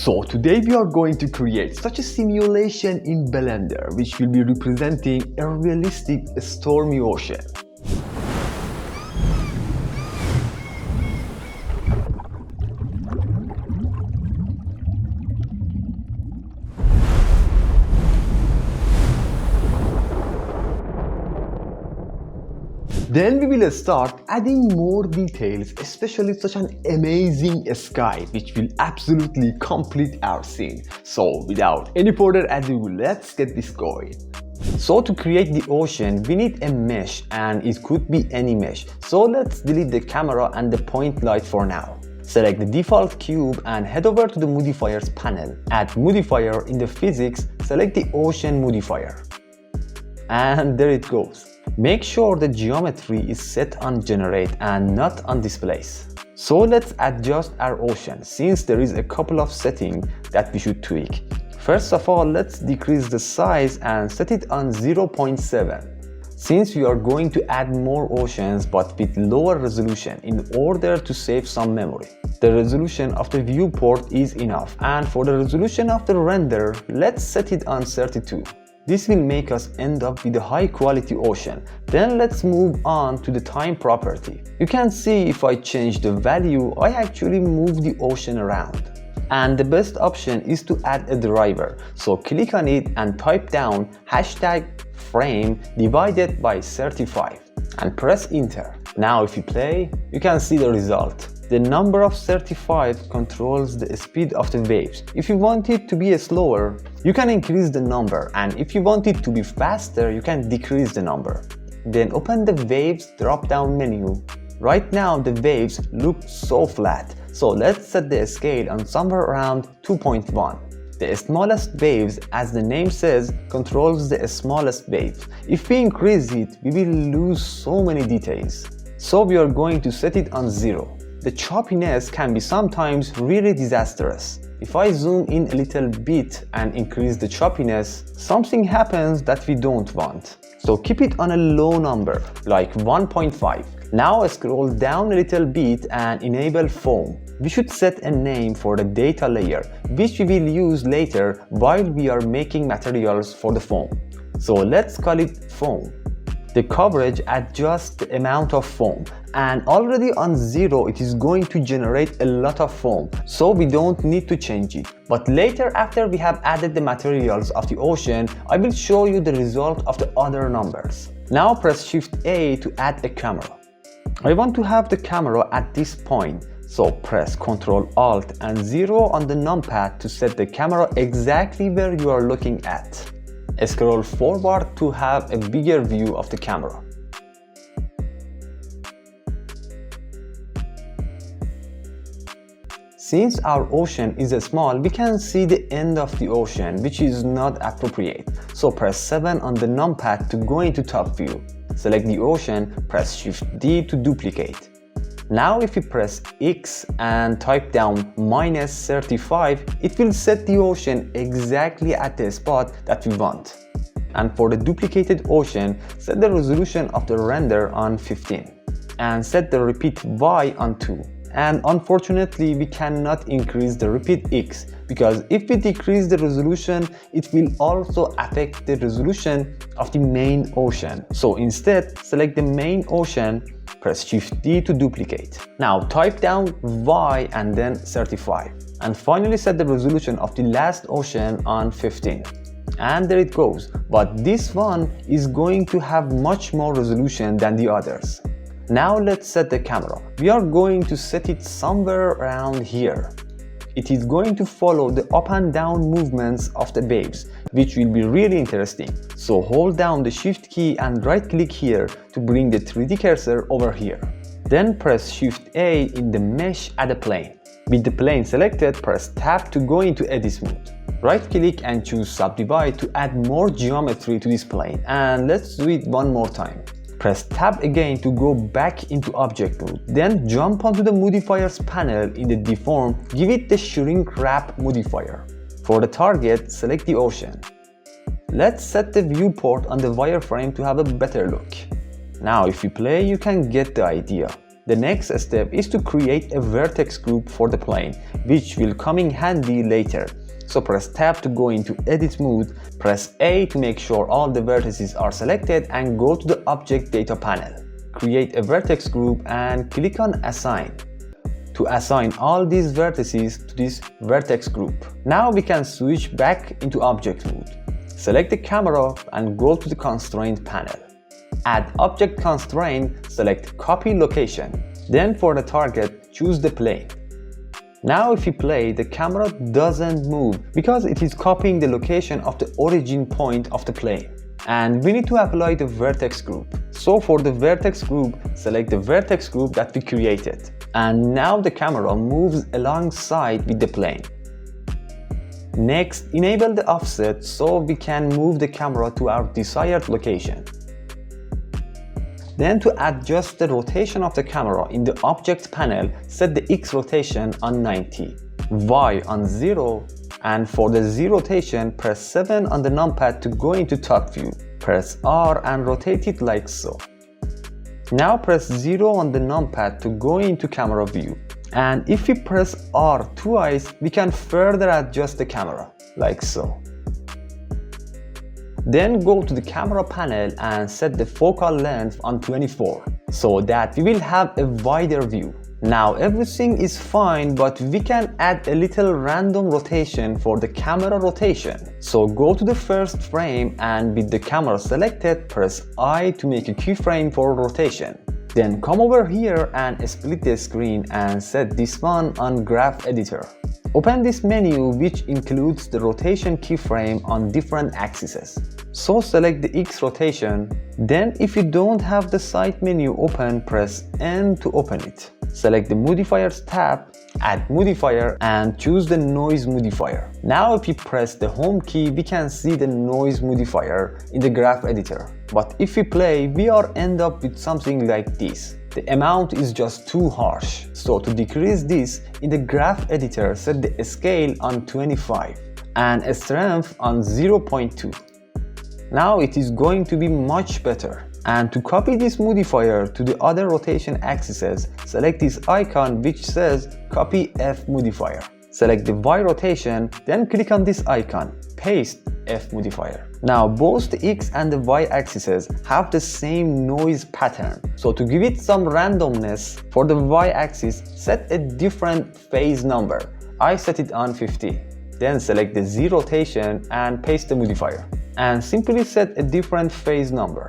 So today we are going to create such a simulation in Blender which will be representing a realistic stormy ocean. Then we will start adding more details, especially such an amazing sky which will absolutely complete our scene. So without any further ado, let's get this going. So to create the ocean, we need a mesh, and it could be any mesh. So let's delete the camera and the point light for now. Select the default cube and head over to the Modifiers panel. Add Modifier in the physics, select the Ocean Modifier. And there it goes. Make sure the geometry is set on generate and not on displace. So let's adjust our ocean, since there is a couple of settings that we should tweak. First of all, let's decrease the size and set it on 0.7. Since we are going to add more oceans but with lower resolution in order to save some memory. The resolution of the viewport is enough, and for the resolution of the render, let's set it on 32. This will make us end up with a high quality ocean. Then let's move on to the time property. You can see if I change the value, I actually move the ocean around. And the best option is to add a driver. So click on it and type down #frame divided by 35 and press enter. Now if you play, you can see the result. The number of 35 controls the speed of the waves. If you want it to be slower, you can increase the number, and if you want it to be faster, you can decrease the number. Then open the waves drop-down menu. Right now the waves look so flat, so let's set the scale on somewhere around 2.1. The smallest waves, as the name says, controls the smallest wave. If we increase it, we will lose so many details. So we are going to set it on 0. The choppiness can be sometimes really disastrous. If I zoom in a little bit and increase the choppiness, something happens that we don't want. So keep it on a low number, like 1.5. Now scroll down a little bit and enable foam. We should set a name for the data layer, which we will use later while we are making materials for the foam. So let's call it foam. The coverage adjusts the amount of foam, and already on 0 it is going to generate a lot of foam, so we don't need to change it. But later, after we have added the materials of the ocean, I will show you the result of the other numbers. Now press Shift A to add a camera. I want to have the camera at this point, so press Ctrl Alt and 0 on the numpad to set the camera exactly where you are looking at. Scroll forward to have a bigger view of the camera. Since our ocean is small, we can see the end of the ocean, which is not appropriate. So press 7 on the numpad to go into top view. Select the ocean, press Shift D to duplicate. Now if you press X and type down -35, it will set the ocean exactly at the spot that we want. And for the duplicated ocean, set the resolution of the render on 15 and set the repeat Y on 2. And unfortunately, we cannot increase the repeat X, because if we decrease the resolution, it will also affect the resolution of the main ocean. So instead, select the main ocean, press Shift D to duplicate. Now type down Y and then 35. And finally set the resolution of the last ocean on 15. And there it goes. But this one is going to have much more resolution than the others. Now let's set the camera. We are going to set it somewhere around here. It is going to follow the up and down movements of the waves, which will be really interesting. So hold down the Shift key and right click here to bring the 3D cursor over here. Then press Shift A in the mesh, add a plane. With the plane selected, press Tab to go into edit mode. Right click and choose Subdivide to add more geometry to this plane. And let's do it one more time. Press Tab again to go back into object mode. Then jump onto the Modifiers panel in the deform, give it the shrink wrap modifier. For the target, select the ocean. Let's set the viewport on the wireframe to have a better look. Now if you play, you can get the idea. The next step is to create a vertex group for the plane, which will come in handy later. So press Tab to go into edit mode, press A to make sure all the vertices are selected, and go to the object data panel. Create a vertex group and click on assign to assign all these vertices to this vertex group. Now we can switch back into object mode. Select the camera and go to the constraint panel. Add object constraint, select copy location. Then for the target, choose the plane. Now if you play, the camera doesn't move because it is copying the location of the origin point of the plane. And we need to apply the vertex group. So for the vertex group, select the vertex group that we created. And now the camera moves alongside with the plane. Next, enable the offset so we can move the camera to our desired location. Then to adjust the rotation of the camera in the object panel, set the X rotation on 90, Y on 0, and for the Z rotation, press 7 on the numpad to go into top view. Press R and rotate it like so. Now press 0 on the numpad to go into camera view. And if we press R twice, we can further adjust the camera, like so. Then go to the camera panel and set the focal length on 24, so that we will have a wider view. Now everything is fine, but we can add a little random rotation for the camera rotation. So go to the first frame and with the camera selected, press I to make a keyframe for rotation. Then come over here and split the screen and set this one on Graph Editor. Open this menu, which includes the rotation keyframe on different axes. So select the X rotation. Then if you don't have the side menu open, press N to open it. Select the Modifiers tab, add modifier and choose the noise modifier. Now if you press the home key, we can see the noise modifier in the graph editor. But if we play, we end up with something like this. The amount is just too harsh. So to decrease this, in the graph editor, set the scale on 25 and a strength on 0.2. Now it is going to be much better. And to copy this modifier to the other rotation axes, select this icon which says Copy F Modifier. Select the Y rotation, then click on this icon, Paste F Modifier. Now both the X and the Y axes have the same noise pattern. So to give it some randomness, for the Y axis, set a different phase number. I set it on 50. Then select the Z rotation and paste the modifier. And simply set a different phase number.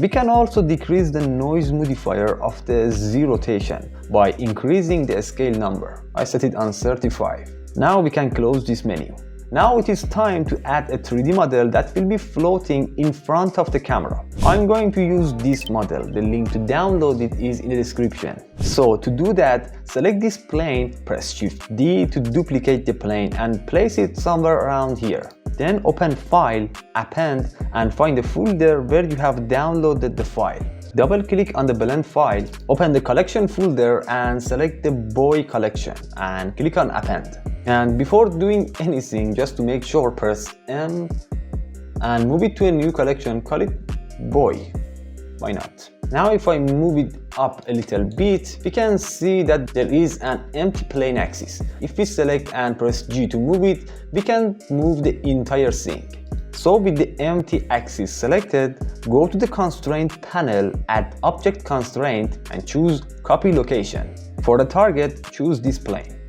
We can also decrease the noise modifier of the Z rotation by increasing the scale number. I set it on 35. Now we can close this menu. Now it is time to add a 3D model that will be floating in front of the camera. I'm going to use this model. The link to download it is in the description. So to do that, select this plane, press Shift D to duplicate the plane and place it somewhere around here. Then open File, Append, and find the folder where you have downloaded the file. Double-click on the blend file, open the collection folder and select the boy collection and click on Append. And before doing anything, just to make sure, press M and move it to a new collection, call it boy. Why not? Now if I move it up a little bit, we can see that there is an empty plane axis. If we select and press G to move it, we can move the entire thing. So with the empty axis selected, go to the constraint panel, add object constraint and choose copy location. For the target, choose this plane.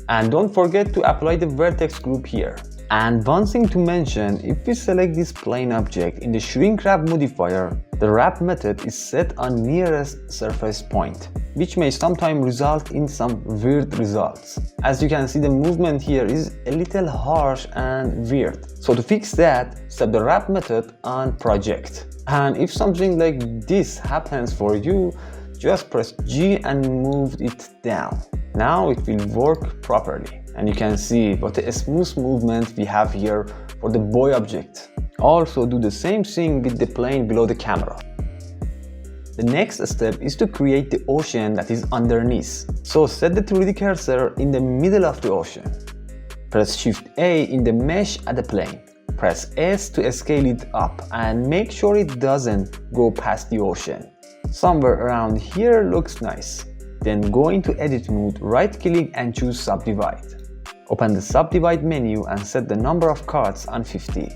And don't forget to apply the vertex group here. And one thing to mention, if we select this plane object in the shrink wrap modifier, the wrap method is set on nearest surface point, which may sometimes result in some weird results. As you can see, the movement here is a little harsh and weird. So to fix that, set the wrap method on project. And if something like this happens for you, just press G and move it down. Now it will work properly. And you can see what a smooth movement we have here for the boy object. Also do the same thing with the plane below the camera. The next step is to create the ocean that is underneath. So set the 3D cursor in the middle of the ocean. Press Shift A in the mesh at the plane. Press S to scale it up and make sure it doesn't go past the ocean. Somewhere around here looks nice. Then go into edit mode, right click and choose subdivide. Open the subdivide menu and set the number of cuts on 50.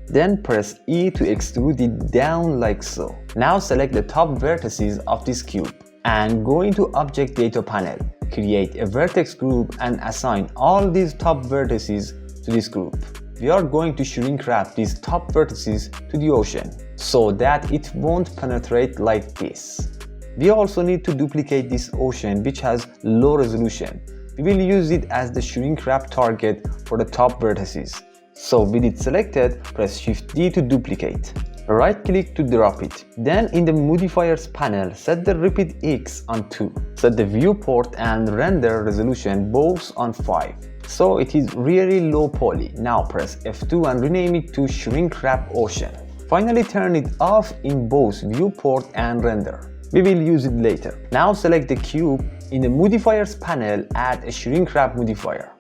Then press E to extrude it down like so. Now select the top vertices of this cube and go into Object Data panel. Create a vertex group and assign all these top vertices to this group. We are going to shrink wrap these top vertices to the ocean so that it won't penetrate like this. We also need to duplicate this ocean which has low resolution. We will use it as the shrink wrap target for the top vertices. So with it selected, press Shift D to duplicate. Right click to drop it. Then in the Modifiers panel, set the Repeat X on 2. Set the viewport and render resolution both on 5. So it is really low poly. Now press F2 and rename it to Shrink Wrap Ocean. Finally turn it off in both viewport and render. We will use it later. Now select the cube. In the Modifiers panel, add a Shrink Wrap modifier.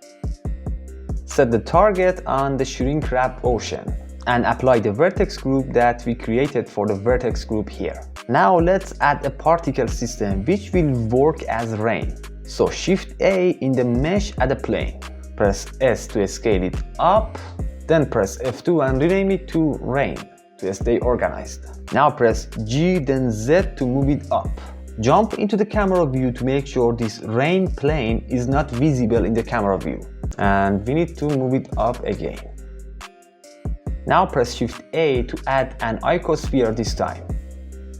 Set the target on the Shrink Wrap Ocean and apply the vertex group that we created for the vertex group here. Now let's add a particle system which will work as rain. So Shift A in the mesh add a plane. Press S to scale it up, then press F2 and rename it to rain to stay organized. Now press G then Z to move it up. Jump into the camera view to make sure this rain plane is not visible in the camera view. And we need to move it up again. Now press Shift A to add an icosphere this time.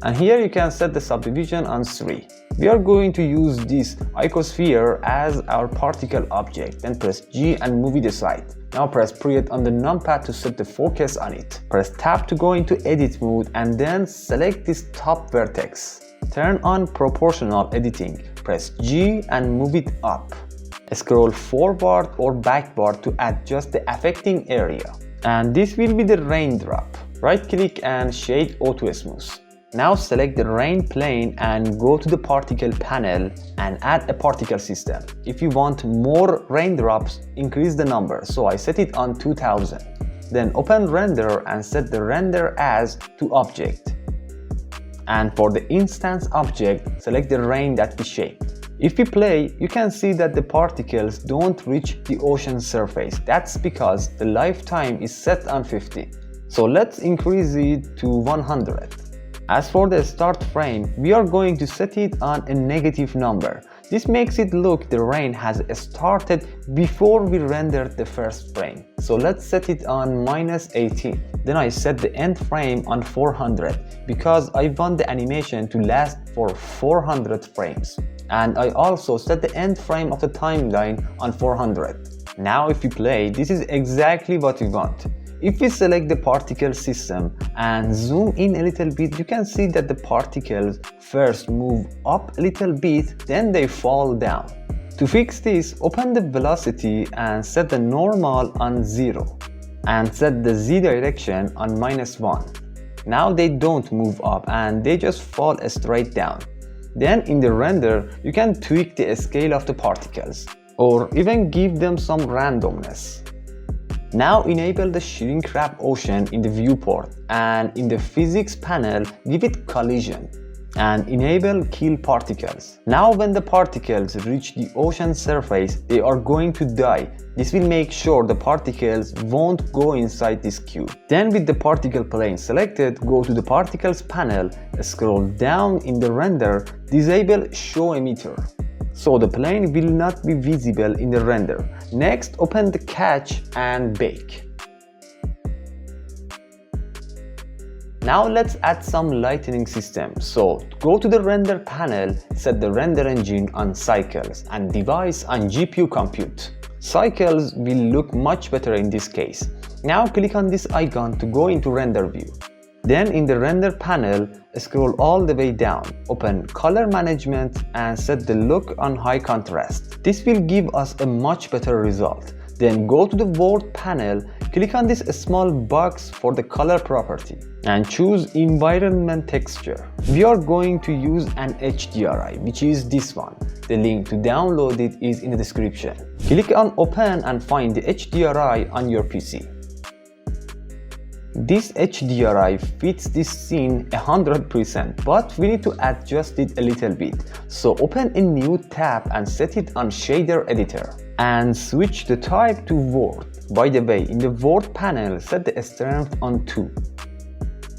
And here you can set the subdivision on 3. We are going to use this icosphere as our particle object. Then press G and move it aside. Now press period on the numpad to set the focus on it. Press tab to go into edit mode and then select this top vertex. Turn on proportional editing. Press G and move it up. Scroll forward or backward to adjust the affecting area. And this will be the raindrop. Right click and shade auto smooth. Now select the rain plane and go to the particle panel and add a particle system. If you want more raindrops, increase the number. So I set it on 2000. Then open render and set the render as to object. And for the instance object, select the rain that we shaped. If we play, you can see that the particles don't reach the ocean surface. That's because the lifetime is set on 50. So let's increase it to 100. As for the start frame, we are going to set it on a negative number. This makes it look the rain has started before we rendered the first frame. So let's set it on -18. Then I set the end frame on 400 because I want the animation to last for 400 frames. And I also set the end frame of the timeline on 400. Now if we play, this is exactly what we want. If we select the particle system and zoom in a little bit, you can see that the particles first move up a little bit, then they fall down. To fix this, open the velocity and set the normal on 0 and set the Z direction on -1. Now they don't move up and they just fall straight down. Then in the render, you can tweak the scale of the particles or even give them some randomness. Now enable the Shrink Wrap Ocean in the viewport and in the physics panel give it collision and enable kill particles. Now when the particles reach the ocean surface, they are going to die. This will make sure the particles won't go inside this cube. Then with the particle plane selected, go to the particles panel, scroll down in the render, disable show emitter. So the plane will not be visible in the render. Next, open the catch and bake. Now let's add some lightning system. So go to the render panel, set the render engine on cycles and device on GPU compute. Cycles will look much better in this case. Now click on this icon to go into render view. Then in the render panel, scroll all the way down, open color management and set the look on high contrast. This will give us a much better result. Then go to the world panel, click on this small box for the color property and choose environment texture. We are going to use an HDRI, which is this one. The link to download it is in the description. Click on open and find the HDRI on your PC. This HDRI fits this scene 100%, but we need to adjust it a little bit. So open a new tab and set it on shader editor and switch the type to Word. By the way, in the Word panel, set the strength on 2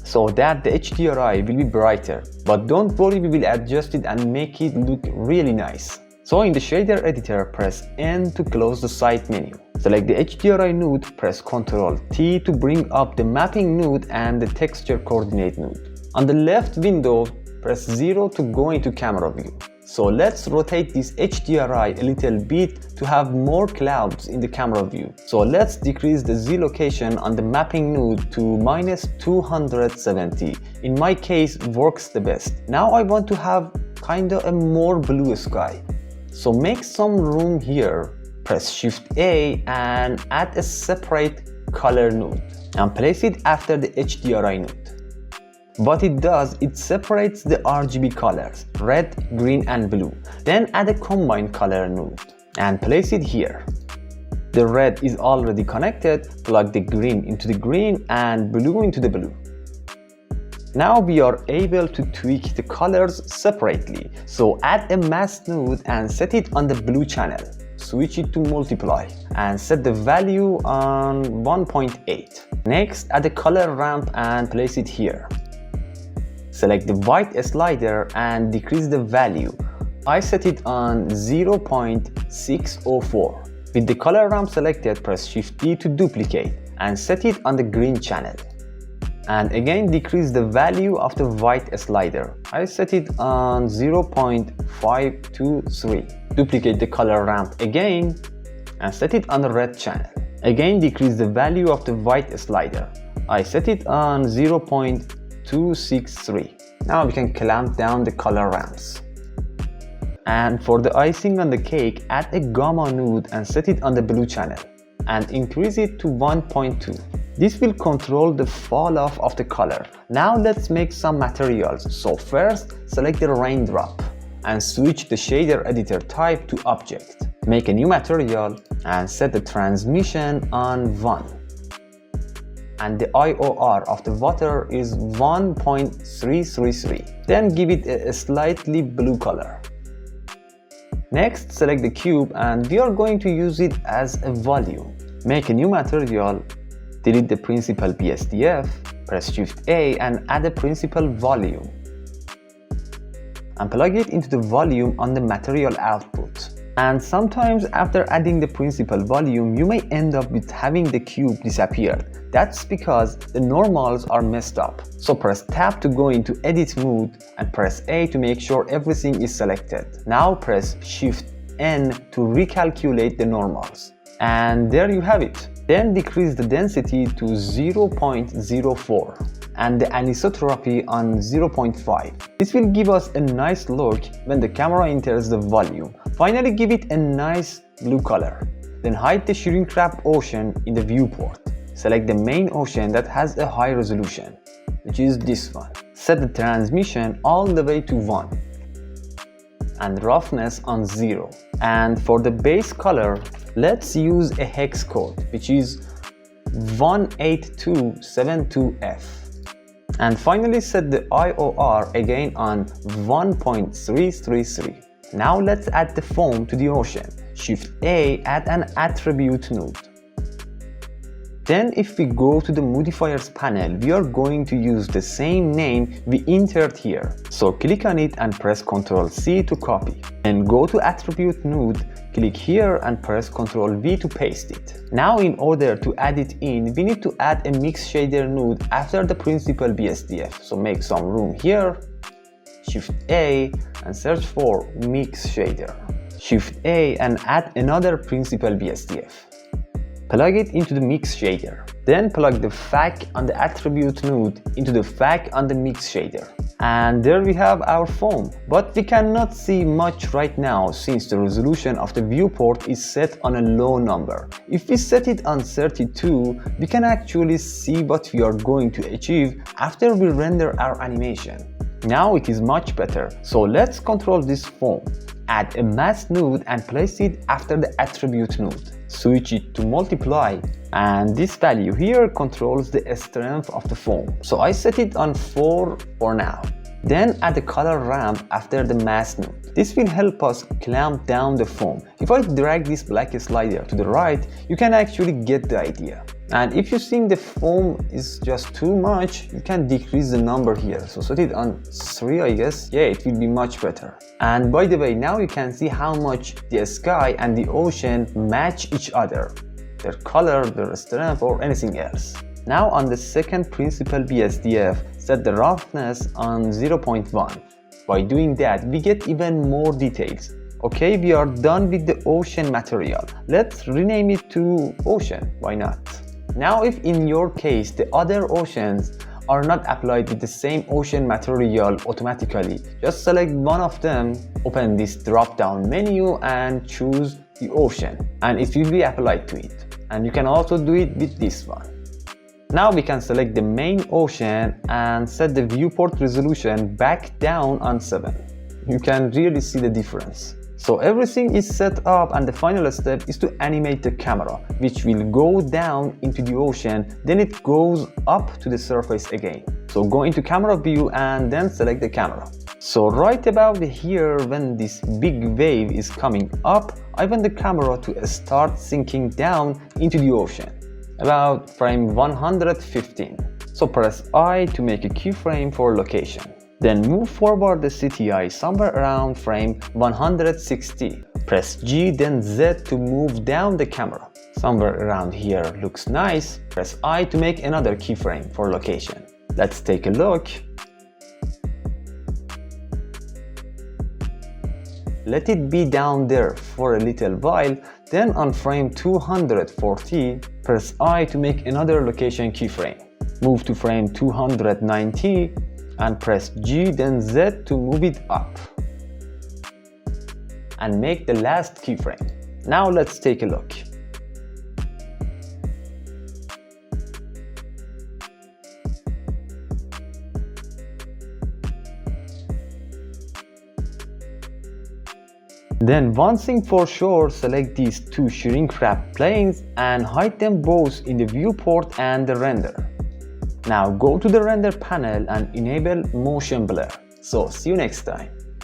so that the HDRI will be brighter, but don't worry, we will adjust it and make it look really nice. So in the shader editor, press N to close the side menu. Select the HDRI node, press Ctrl T to bring up the mapping node and the texture coordinate node. On the left window, press 0 to go into camera view. So let's rotate this HDRI a little bit to have more clouds in the camera view. So let's decrease the Z location on the mapping node to -270. In my case, works the best. Now I want to have kinda a more blue sky. So make some room here, press Shift A and add a separate color node and place it after the HDRI node. What it does, it separates the RGB colors, red, green and blue. Then add a combined color node and place it here. The red is already connected, plug the green into the green and blue into the blue. Now we are able to tweak the colors separately. So add a mask node and set it on the blue channel. Switch it to multiply and set the value on 1.8. Next, add a color ramp and place it here. Select the white slider and decrease the value. I set it on 0.604. With the color ramp selected, press Shift D to duplicate and set it on the green channel. And again decrease the value of the white slider. I set it on 0.523. Duplicate the color ramp again and set it on the red channel. Again decrease the value of the white slider. I set it on 0.263. Now we can clamp down the color ramps. And for the icing on the cake, add a gamma node and set it on the blue channel and increase it to 1.2. This will control the fall off of the color. Now let's make some materials. So first, select the raindrop and switch the shader editor type to object. Make a new material and set the transmission on 1. And the IOR of the water is 1.333. Then give it a slightly blue color. Next, select the cube and we are going to use it as a volume. Make a new material, delete the principal BSDF, press Shift A and add a principal volume. And plug it into the volume on the material output. And sometimes after adding the principal volume, you may end up with having the cube disappear. That's because the normals are messed up. So press Tab to go into edit mode and press A to make sure everything is selected. Now press Shift N to recalculate the normals. And there you have it. Then decrease the density to 0.04 and the anisotropy on 0.5. This will give us a nice look when the camera enters the volume. Finally, give it a nice blue color. Then hide the shrink wrap ocean in the viewport. Select the main ocean that has a high resolution, which is this one. Set the transmission all the way to 1 and roughness on 0. And for the base color, let's use a hex code, which is 18272F. And finally set the IOR again on 1.333. Now let's add the foam to the ocean. Shift A, add an attribute node. Then if we go to the modifiers panel, we are going to use the same name we entered here. So click on it and press Ctrl C to copy. Then go to attribute node, click here and press Ctrl V to paste it. Now in order to add it in, we need to add a mix shader node after the principal BSDF. So make some room here, Shift A and search for mix shader. Shift A and add another principal BSDF. Plug it into the mix shader. Then plug the FAC on the attribute node into the FAC on the mix shader. And there we have our foam. But we cannot see much right now since the resolution of the viewport is set on a low number. If we set it on 32, we can actually see what we are going to achieve after we render our animation. Now it is much better. So let's control this foam. Add a mask node and place it after the attribute node. Switch it to multiply, and this value here controls the strength of the foam. So I set it on 4 for now. Then add a color ramp after the mask node. This will help us clamp down the foam. If I drag this black slider to the right, you can actually get the idea. And if you think the foam is just too much, you can decrease the number here. So set it on 3, I guess. Yeah, it will be much better. And by the way, now you can see how much the sky and the ocean match each other. Their color, their strength, or anything else. Now on the second principal BSDF, set the roughness on 0.1. By doing that, we get even more details. Okay, we are done with the ocean material. Let's rename it to ocean, why not? Now if in your case the other oceans are not applied with the same ocean material automatically, just select one of them, open this drop down menu and choose the ocean, and it will be applied to it. And you can also do it with this one. Now we can select the main ocean and set the viewport resolution back down on 7. You can really see the difference. So everything is set up, and the final step is to animate the camera, which will go down into the ocean, then it goes up to the surface again. So go into camera view and then select the camera. So right about here, when this big wave is coming up, I want the camera to start sinking down into the ocean, about frame 115. So press I to make a keyframe for location. Then move forward the CTI somewhere around frame 160. Press G then Z to move down the camera. Somewhere around here looks nice. Press I to make another keyframe for location. Let's take a look. Let it be down there for a little while. Then on frame 240, press I to make another location keyframe. Move to frame 290 and press G then Z to move it up. And make the last keyframe. Now let's take a look. Then one thing for sure, select these two shrink wrap planes and hide them both in the viewport and the render. Now go to the render panel and enable motion blur. So see you next time.